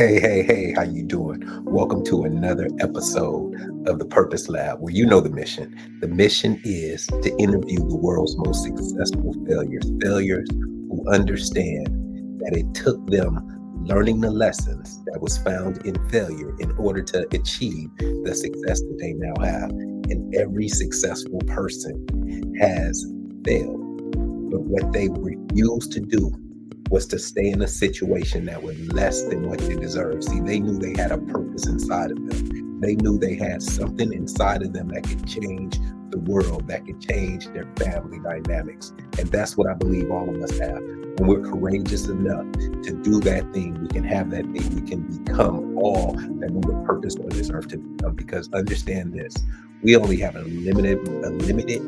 Hey, how you doing? Welcome to another episode of the Purpose Lab, where you know the mission. The mission is to interview the world's most successful failures who understand that it took them learning the lessons that was found in failure in order to achieve the success that they now have. And every successful person has failed. But what they refuse to do was to stay in a situation that was less than what they deserved. See, they knew they had a purpose inside of them. They knew they had something inside of them that could change the world, that could change their family dynamics. And that's what I believe all of us have. When we're courageous enough to do that thing, we can have that thing. We can become all that we were purposed on this earth to become. Because understand this, we only have a limited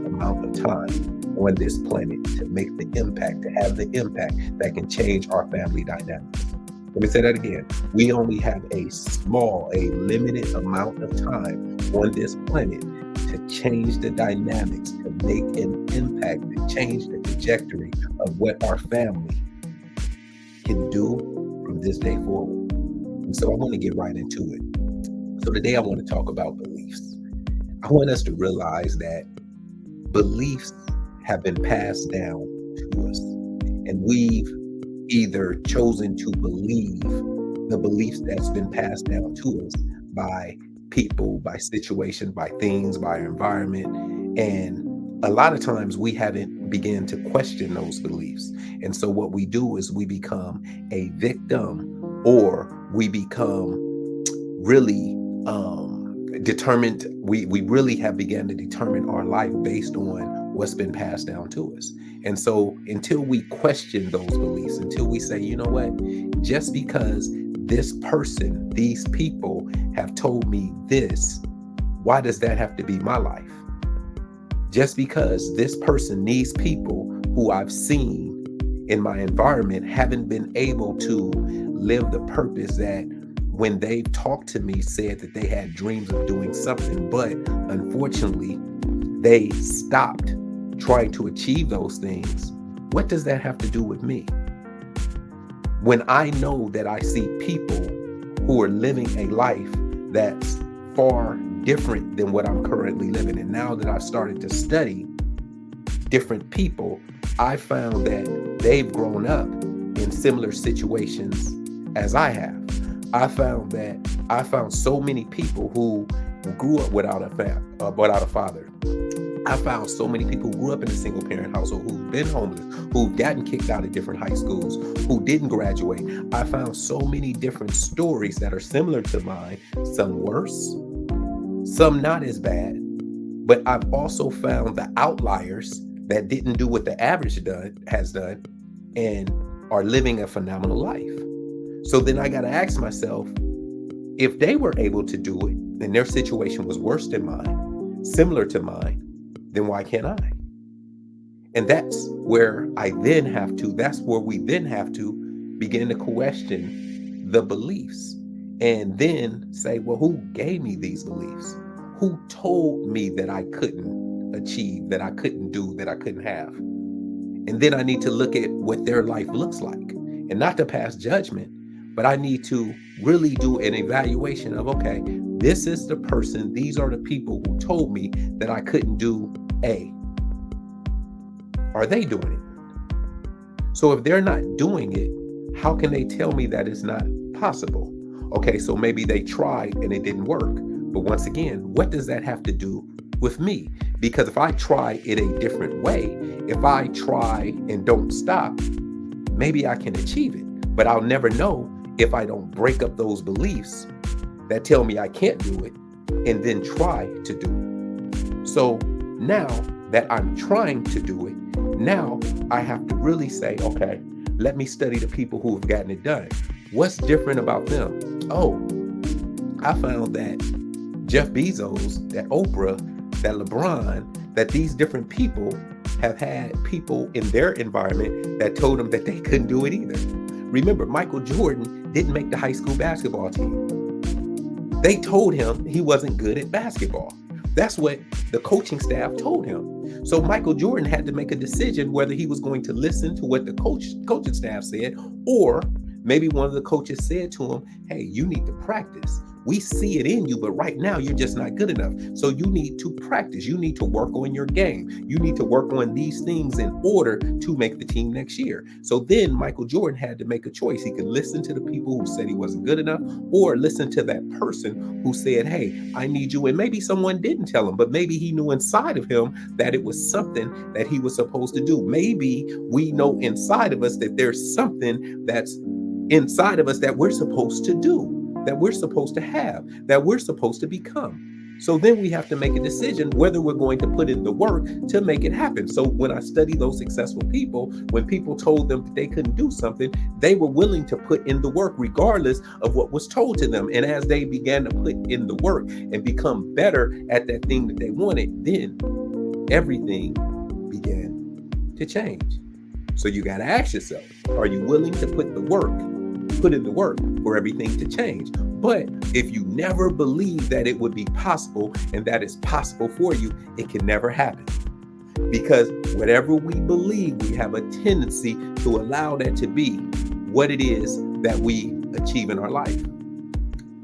amount of time on this planet to make the impact, to have the impact that can change our family dynamics. Let me say that again. We only have a limited amount of time on this planet to change the dynamics, to make an impact, to change the trajectory of what our family can do from this day forward. And so I want to get right into it. So today I want to talk about beliefs. I want us to realize that beliefs have been passed down to us, and we've either chosen to believe the beliefs that's been passed down to us by people, by situations, by things, by our environment. And a lot of times we haven't begun to question those beliefs. And so what we do is we become a victim, or we become really determined. We really have begun to determine our life based on what's been passed down to us. And so until we question those beliefs, until we say, you know what, just because this person, these people have told me this, why does that have to be my life? Just because this person, these people who I've seen in my environment haven't been able to live the purpose that when they've talked to me said that they had dreams of doing something, but unfortunately they stopped trying to achieve those things, what does that have to do with me? When I know that I see people who are living a life that's far different than what I'm currently living, and now that I've started to study different people, I found that they've grown up in similar situations as I have. I found so many people who grew up without a father. I found so many people who grew up in a single parent household, who've been homeless, who've gotten kicked out of different high schools, who didn't graduate. I found so many different stories that are similar to mine, some worse, some not as bad. But I've also found the outliers that didn't do what the average has done and are living a phenomenal life. So then I got to ask myself, if they were able to do it and their situation was worse than mine, similar to mine, then why can't I? And that's where we then have to begin to question the beliefs and then say, well, who gave me these beliefs? Who told me that I couldn't achieve, that I couldn't do, that I couldn't have? And then I need to look at what their life looks like, and not to pass judgment, but I need to really do an evaluation of, okay, this is the person, these are the people who told me that I couldn't do A. Are they doing it? So if they're not doing it, how can they tell me that it's not possible? Okay, so maybe they tried and it didn't work. But once again, what does that have to do with me? Because if I try it a different way, if I try and don't stop, maybe I can achieve it. But I'll never know if I don't break up those beliefs that tell me I can't do it and then try to do it. So now that I'm trying to do it, now I have to really say, okay, let me study the people who have gotten it done. What's different about them? Oh, I found that Jeff Bezos, that Oprah, that LeBron, that these different people have had people in their environment that told them that they couldn't do it either. Remember, Michael Jordan didn't make the high school basketball team. They told him he wasn't good at basketball. That's what the coaching staff told him. So Michael Jordan had to make a decision whether he was going to listen to what the coaching staff said or Maybe one of the coaches said to him, hey, you need to practice. We see it in you, but right now you're just not good enough. So you need to practice. You need to work on your game. You need to work on these things in order to make the team next year. So then Michael Jordan had to make a choice. He could listen to the people who said he wasn't good enough, or listen to that person who said, hey, I need you. And maybe someone didn't tell him, but maybe he knew inside of him that it was something that he was supposed to do. Maybe we know inside of us that there's something that's inside of us that we're supposed to do, that we're supposed to have, that we're supposed to become. So then we have to make a decision whether we're going to put in the work to make it happen. So when I study those successful people, when people told them that they couldn't do something, they were willing to put in the work regardless of what was told to them. And as they began to put in the work and become better at that thing that they wanted, then everything began to change. So you got to ask yourself, are you willing to put in the work for everything to change? But if you never believe that it would be possible and that it's possible for you, it can never happen. Because whatever we believe, we have a tendency to allow that to be what it is that we achieve in our life.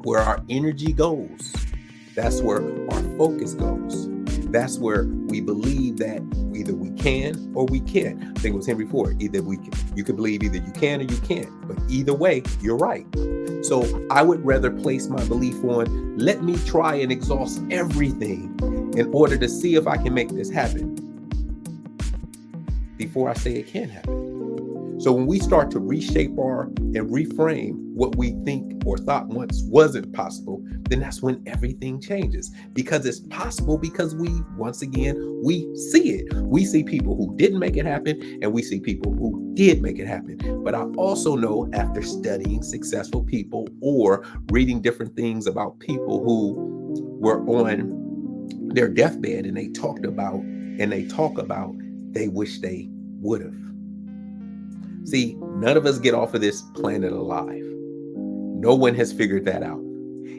Where our energy goes, that's where our focus goes. That's where we believe that either we can or we can't. I think it was Henry Ford. Either you can believe either you can or you can't. But either way, you're right. So I would rather place my belief on, let me try and exhaust everything in order to see if I can make this happen before I say it can happen. So when we start to reshape and reframe what we think or thought once wasn't possible, then that's when everything changes. Because it's possible because we see it. We see people who didn't make it happen and we see people who did make it happen. But I also know, after studying successful people or reading different things about people who were on their deathbed and they talk about they wish they would have. See, none of us get off of this planet alive. No one has figured that out.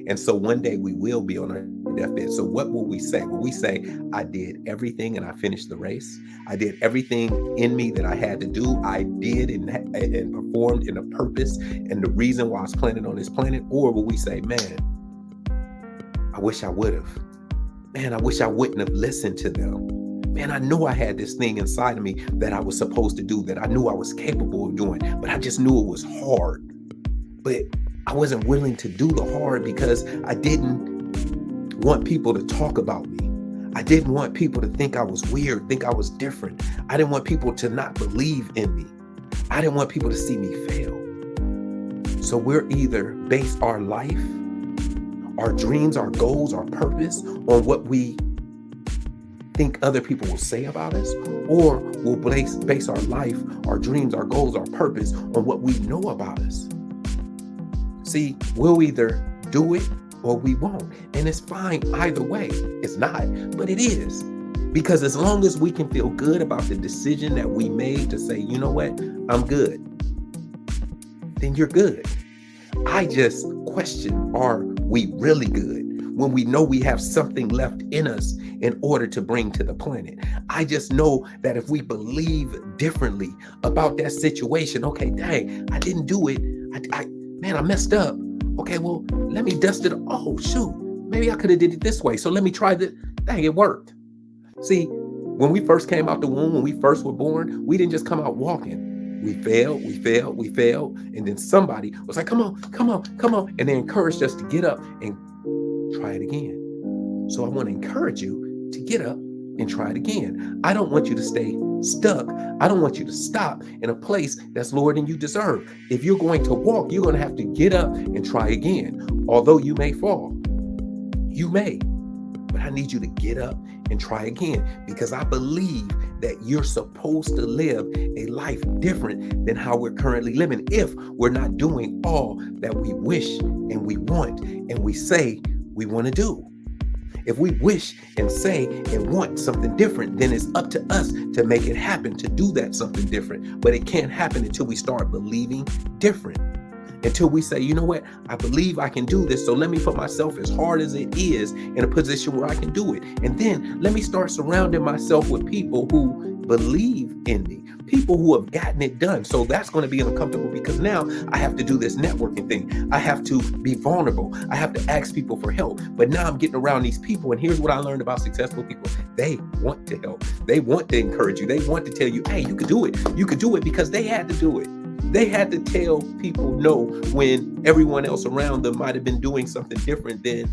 And so one day we will be on our deathbed. So what will we say? Will we say, I did everything and I finished the race? I did everything in me that I had to do. I did and performed in a purpose and the reason why I was planted on this planet? Or will we say, man, I wish I would have. Man, I wish I wouldn't have listened to them. Man, I knew I had this thing inside of me that I was supposed to do, that I knew I was capable of doing, but I just knew it was hard. But I wasn't willing to do the hard because I didn't want people to talk about me. I didn't want people to think I was weird, think I was different. I didn't want people to not believe in me. I didn't want people to see me fail. So we're either base our life, our dreams, our goals, our purpose on what we think other people will say about us, or we'll base our life, our dreams, our goals, our purpose on what we know about us. See, we'll either do it or we won't. And it's fine either way. It's not, but it is. Because as long as we can feel good about the decision that we made to say, you know what, I'm good, then you're good. I just question, are we really good? When we know we have something left in us in order to bring to the planet. I just know that if we believe differently about that situation, okay, dang, I didn't do it. I messed up. Okay, well, let me dust it. Oh, shoot, maybe I could have did it this way. So let me try that. Dang, it worked. See, when we first came out the womb, when we first were born, we didn't just come out walking. We failed. And then somebody was like, come on. And they encouraged us to get up and try it again. So I want to encourage you to get up and try it again. I don't want you to stay stuck. I don't want you to stop in a place that's lower than you deserve. If you're going to walk, you're going to have to get up and try again. Although you may fall, you may, but I need you to get up and try again, because I believe that you're supposed to live a life different than how we're currently living if we're not doing all that we wish and we want and we say we want to do. If we wish and say and want something different, then it's up to us to make it happen, to do that something different. But it can't happen until we start believing different. Until we say, you know what, I believe I can do this, so let me put myself as hard as it is in a position where I can do it. And then let me start surrounding myself with people who believe in me, people who have gotten it done. So that's going to be uncomfortable because now I have to do this networking thing. I have to be vulnerable. I have to ask people for help. But now I'm getting around these people. And here's what I learned about successful people. They want to help. They want to encourage you. They want to tell you, hey, you could do it. You could do it because they had to do it. They had to tell people no when everyone else around them might have been doing something different than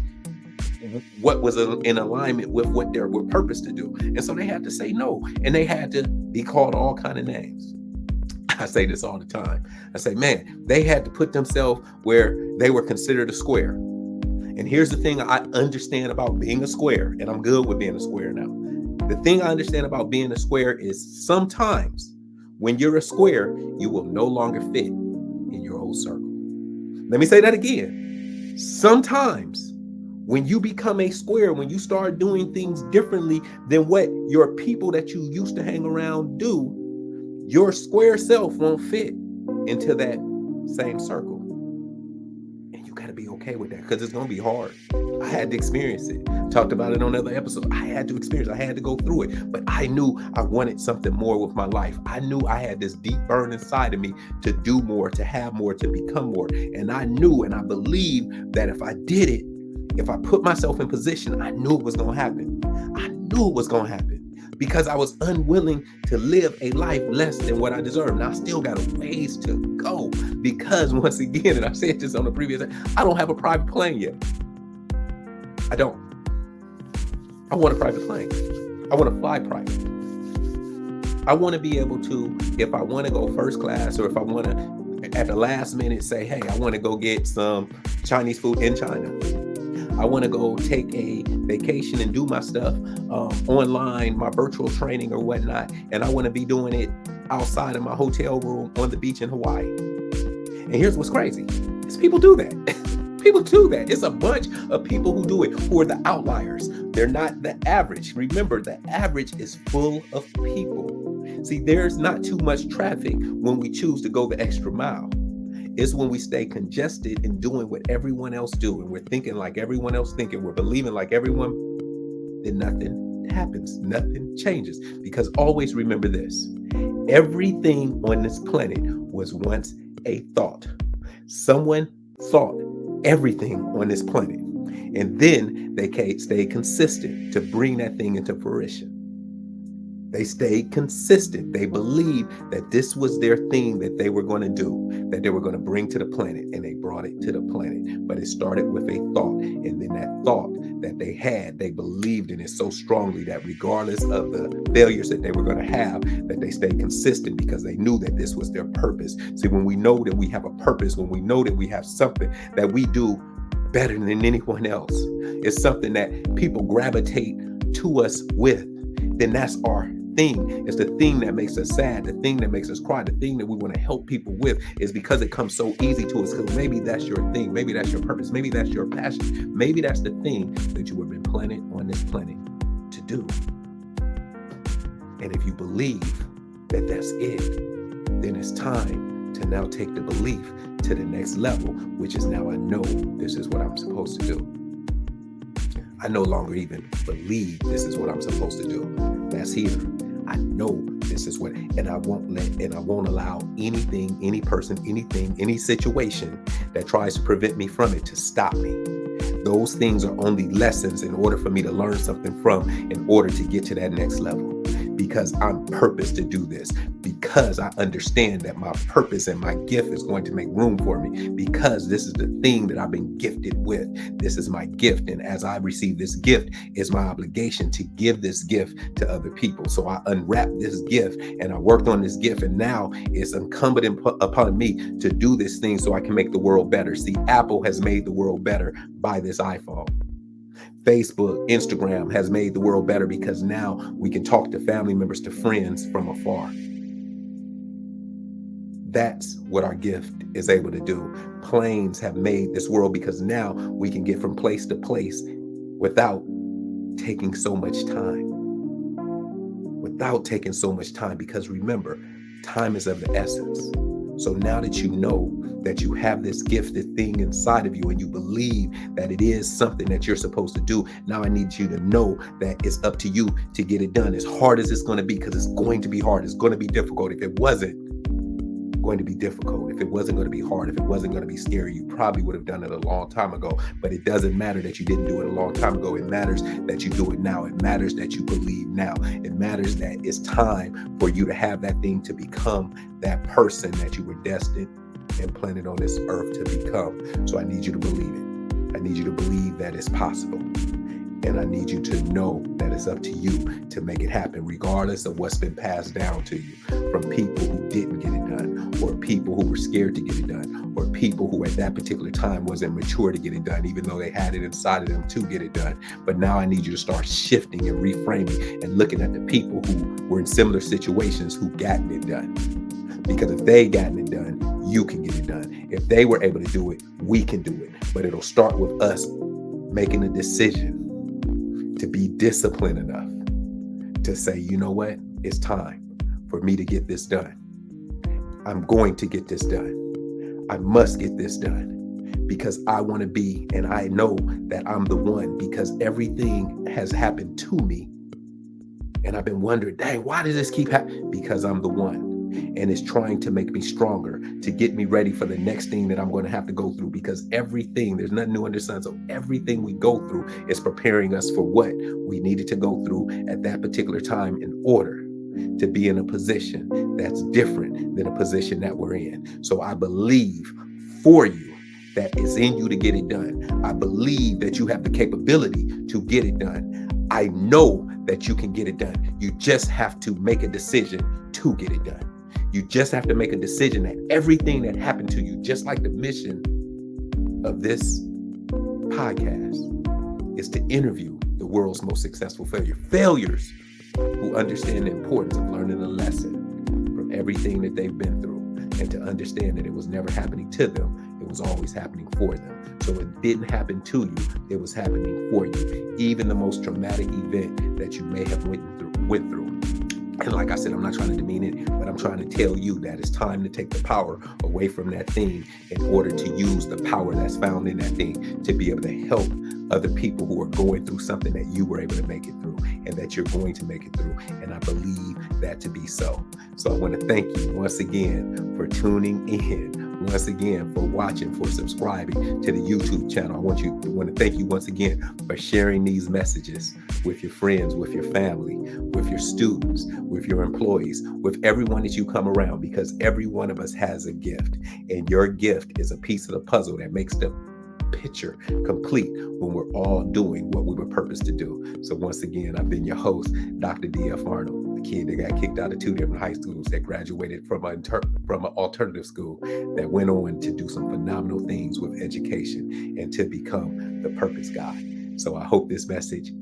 what was in alignment with what they were purposed to do. And so they had to say no, and they had to be called all kind of names. I say this all the time. I say, man, they had to put themselves where they were considered a square. And here's the thing I understand about being a square, and I'm good with being a square now. The thing I understand about being a square is sometimes when you're a square, you will no longer fit in your old circle. Let me say that again. Sometimes when you become a square, when you start doing things differently than what your people that you used to hang around do, your square self won't fit into that same circle. And you got to be okay with that because it's going to be hard. I had to experience it. Talked about it on other episodes. I had to experience it. I had to go through it. But I knew I wanted something more with my life. I knew I had this deep burn inside of me to do more, to have more, to become more. And I knew and I believed that if I did it, if I put myself in position, I knew it was going to happen. I knew it was going to happen because I was unwilling to live a life less than what I deserve. And I still got a ways to go because once again, and I said this on the previous, I don't have a private plane yet. I don't. I want a private plane. I want to fly private. I want to be able to, if I want to go first class or if I want to, at the last minute, say, hey, I want to go get some Chinese food in China. I want to go take a vacation and do my stuff online, my virtual training or whatnot. And I want to be doing it outside of my hotel room on the beach in Hawaii. And here's what's crazy is people do that. People do that. It's a bunch of people who do it, who are the outliers. They're not the average. Remember, the average is full of people. See, there's not too much traffic when we choose to go the extra mile. It's when we stay congested in doing what everyone else do, and we're thinking like everyone else thinking, we're believing like everyone, then nothing happens, nothing changes. Because always remember this, everything on this planet was once a thought. Someone thought everything on this planet, and then they stayed consistent to bring that thing into fruition. They stayed consistent. They believed that this was their thing that they were going to do, that they were going to bring to the planet, and they brought it to the planet. But it started with a thought, and then that thought that they had, they believed in it so strongly that regardless of the failures that they were going to have, that they stayed consistent because they knew that this was their purpose. See, when we know that we have a purpose, when we know that we have something that we do better than anyone else, it's something that people gravitate to us with, then that's our thing. It's the thing that makes us sad, the thing that makes us cry, the thing that we want to help people with is because it comes so easy to us. Because maybe that's your thing, maybe that's your purpose, maybe that's your passion, maybe that's the thing that you have been planted on this planet to do. And if you believe that that's it, then it's time to now take the belief to the next level, which is now I know this is what I'm supposed to do. I no longer even believe this is what I'm supposed to do. That's here. I know this is what, and I won't allow anything, any person, anything, any situation that tries to prevent me from it to stop me. Those things are only lessons in order for me to learn something from in order to get to that next level. Because I'm purposed to do this, because I understand that my purpose and my gift is going to make room for me, because this is the thing that I've been gifted with. This is my gift. And as I receive this gift, it's my obligation to give this gift to other people. So I unwrapped this gift and I worked on this gift. And now it's incumbent upon me to do this thing so I can make the world better. See, Apple has made the world better by this iPhone. Facebook, Instagram has made the world better because now we can talk to family members, to friends from afar. That's what our gift is able to do. Planes have made this world because now we can get from place to place without taking so much time. Without taking so much time, because remember, time is of the essence. So now that you know that you have this gifted thing inside of you and you believe that it is something that you're supposed to do, now I need you to know that it's up to you to get it done as hard as it's going to be, because it's going to be hard. It's going to be difficult. If it wasn't going to be difficult, if it wasn't going to be hard, if it wasn't going to be scary, you probably would have done it a long time ago. But it doesn't matter that you didn't do it a long time ago. It matters that you do it now. It matters that you believe now. It matters that it's time for you to have that thing to become that person that you were destined and planted on this earth to become. So I need you to believe it. I need you to believe that it's possible. And I need you to know that it's up to you to make it happen, regardless of what's been passed down to you from people who didn't get it done, or people who were scared to get it done, or people who at that particular time wasn't mature to get it done, even though they had it inside of them to get it done. But now I need you to start shifting and reframing and looking at the people who were in similar situations who gotten it done. Because if they gotten it done, you can get it done. If they were able to do it, we can do it. But it'll start with us making a decision to be disciplined enough to say, you know what, it's time for me to get this done. I'm going to get this done. I must get this done because I want to be, and I know that I'm the one, because everything has happened to me. And I've been wondering, dang, why does this keep happening? Because I'm the one. And it's trying to make me stronger, to get me ready for the next thing that I'm going to have to go through, because everything, there's nothing new under the sun. So everything we go through is preparing us for what we needed to go through at that particular time in order to be in a position that's different than a position that we're in. So I believe for you that it's in you to get it done. I believe that you have the capability to get it done. I know that you can get it done. You just have to make a decision to get it done. You just have to make a decision that everything that happened to you, just like the mission of this podcast, is to interview the world's most successful failures who understand the importance of learning a lesson from everything that they've been through, and to understand that it was never happening to them, it was always happening for them. So it didn't happen to you, it was happening for you. Even the most traumatic event that you may have went through. And like I said, I'm not trying to demean it, but I'm trying to tell you that it's time to take the power away from that thing in order to use the power that's found in that thing to be able to help other people who are going through something that you were able to make it through, and that you're going to make it through. And I believe that to be so. So I want to thank you once again for tuning in. Once again, for watching, for subscribing to the YouTube channel. I want to thank you once again for sharing these messages with your friends, with your family, with your students, with your employees, with everyone that you come around, because every one of us has a gift, and your gift is a piece of the puzzle that makes the picture complete when we're all doing what we were purposed to do. So once again, I've been your host, Dr. D.F. Arnold, the kid that got kicked out of 2 different high schools, that graduated from an alternative school, that went on to do some phenomenal things with education and to become the purpose guy. So I hope this message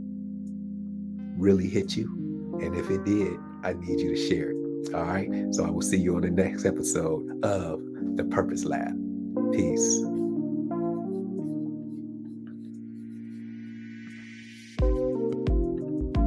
really hit you. And if it did, I need you to share it. All right. So I will see you on the next episode of the Purpose Lab. Peace.